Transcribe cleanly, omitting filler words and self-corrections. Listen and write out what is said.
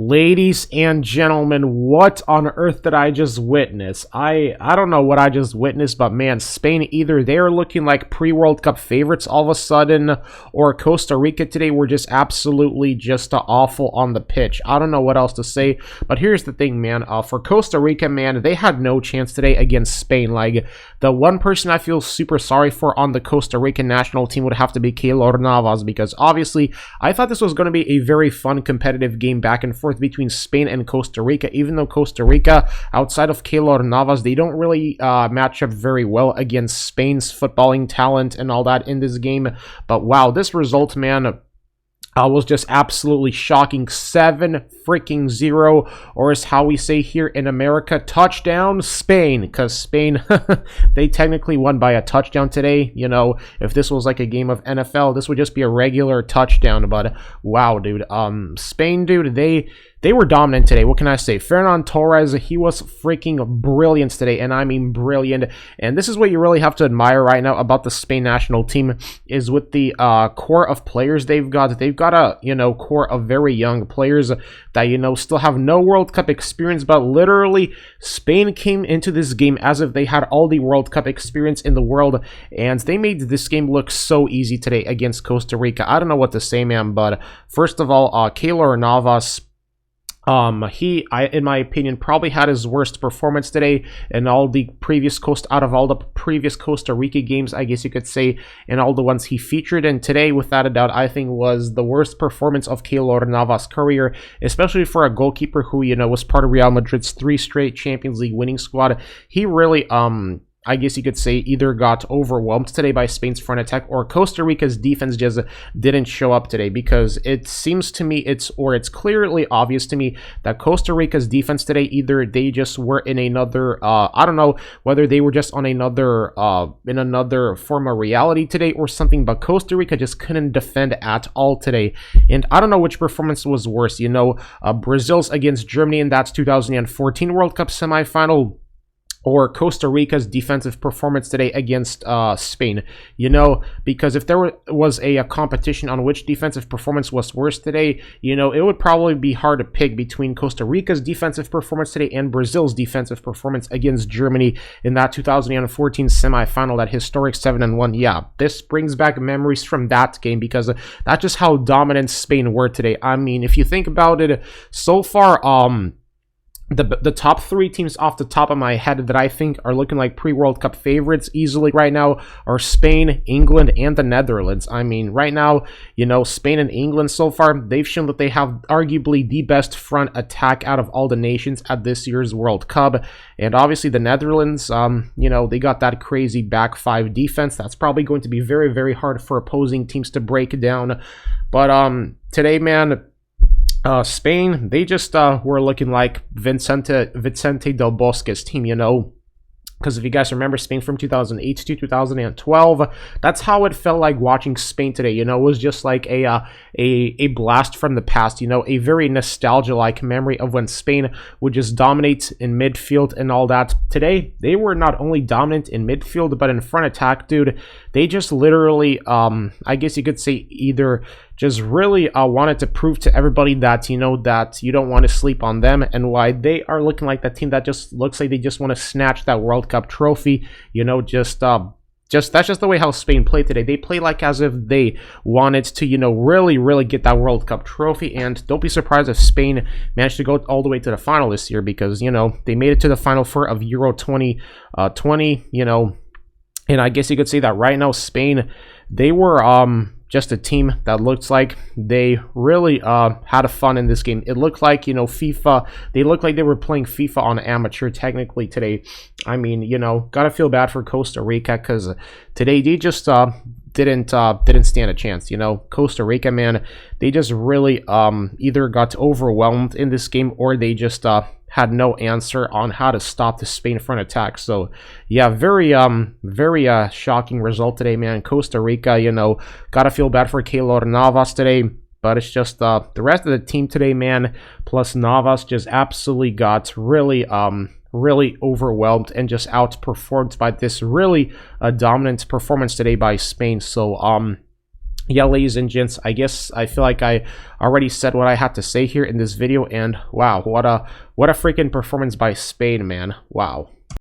Ladies and gentlemen, what on earth did I just witness? I don't know what I just witnessed, but man, Spain, either they're looking like pre-World Cup favorites all of a sudden, or Costa Rica today were just absolutely just awful on the pitch. I don't know what else to say, but here's the thing, man. For Costa Rica, man, they had no chance today against Spain. Like, the one person I feel super sorry for on the Costa Rican national team would have to be Keylor Navas, because obviously I thought this was going to be a very fun, competitive game back and forth between Spain and Costa Rica, even though Costa Rica, outside of Keylor Navas, they don't really match up very well against Spain's footballing talent and all that in this game. But wow, this result, man, was just absolutely shocking. 7-0, or as how we say here in America, touchdown Spain, because Spain, they technically won by a touchdown today. You know, if this was like a game of NFL, this would just be a regular touchdown. But wow, dude, Spain, dude, they were dominant today. What can I say? Ferran Torres, he was freaking brilliant today, and I mean brilliant. And this is what you really have to admire right now about the Spain national team, is with the core of players they've got. They've got a, core of very young players that, still have no World Cup experience, but literally Spain came into this game as if they had all the World Cup experience in the world, and they made this game look so easy today against Costa Rica. I don't know what to say, man, but first of all, Keylor Navas, in my opinion, probably had his worst performance today in all the previous out of all the previous Costa Rica games, I guess you could say, and all the ones he featured. And today, without a doubt, I think was the worst performance of Keylor Navas' career, especially for a goalkeeper who, was part of Real Madrid's 3 straight Champions League winning squad. He really, I guess you could say, either got overwhelmed today by Spain's front attack, or Costa Rica's defense just didn't show up today, because it seems to me it's clearly obvious to me that Costa Rica's defense today, either they just were in another, I don't know whether they were just on another, in another form of reality today or something, but Costa Rica just couldn't defend at all today. And I don't know which performance was worse, Brazil's against Germany in that 2014 World Cup semifinal, or Costa Rica's defensive performance today against Spain, because if there was a competition on which defensive performance was worse today, it would probably be hard to pick between Costa Rica's defensive performance today and Brazil's defensive performance against Germany in that 2014 semifinal, that historic 7-1. Yeah, this brings back memories from that game, because that's just how dominant Spain were today. I mean, if you think about it, so far, the top 3 teams off the top of my head that I think are looking like pre-World Cup favorites easily right now are Spain, England, and the Netherlands. I mean, right now, Spain and England so far, they've shown that they have arguably the best front attack out of all the nations at this year's World Cup. And obviously the Netherlands, they got that crazy back 5 defense. That's probably going to be very, very hard for opposing teams to break down. But today, man, Spain, they just were looking like Vicente Del Bosque's team, because if you guys remember Spain from 2008 to 2012, that's how it felt like watching Spain today. It was just like a blast from the past, a very nostalgia-like memory of when Spain would just dominate in midfield and all that. Today, they were not only dominant in midfield, but in front attack, dude. They just literally, I guess you could say, either just really wanted to prove to everybody that, that you don't want to sleep on them, and why they are looking like that team that just looks like they just want to snatch that World Cup trophy. That's just the way how Spain played today. They play like as if they wanted to, really, really get that World Cup trophy. And don't be surprised if Spain managed to go all the way to the final this year, because, they made it to the final four of Euro 2020, and I guess you could say that right now Spain, they were just a team that looks like they really had fun in this game. It looked like, FIFA, they looked like they were playing FIFA on amateur technically today. I mean, gotta feel bad for Costa Rica, because today they just didn't stand a chance. Costa Rica, man, they just really either got overwhelmed in this game, or they just had no answer on how to stop the Spain front attack. So yeah, very shocking result today, man. Costa Rica, gotta feel bad for Keylor Navas today, but it's just the rest of the team today, man, plus Navas just absolutely got really overwhelmed and just outperformed by this really dominant performance today by Spain. So yeah, ladies and gents, I guess I feel like I already said what I had to say here in this video, and wow, what a freaking performance by Spain, man. Wow.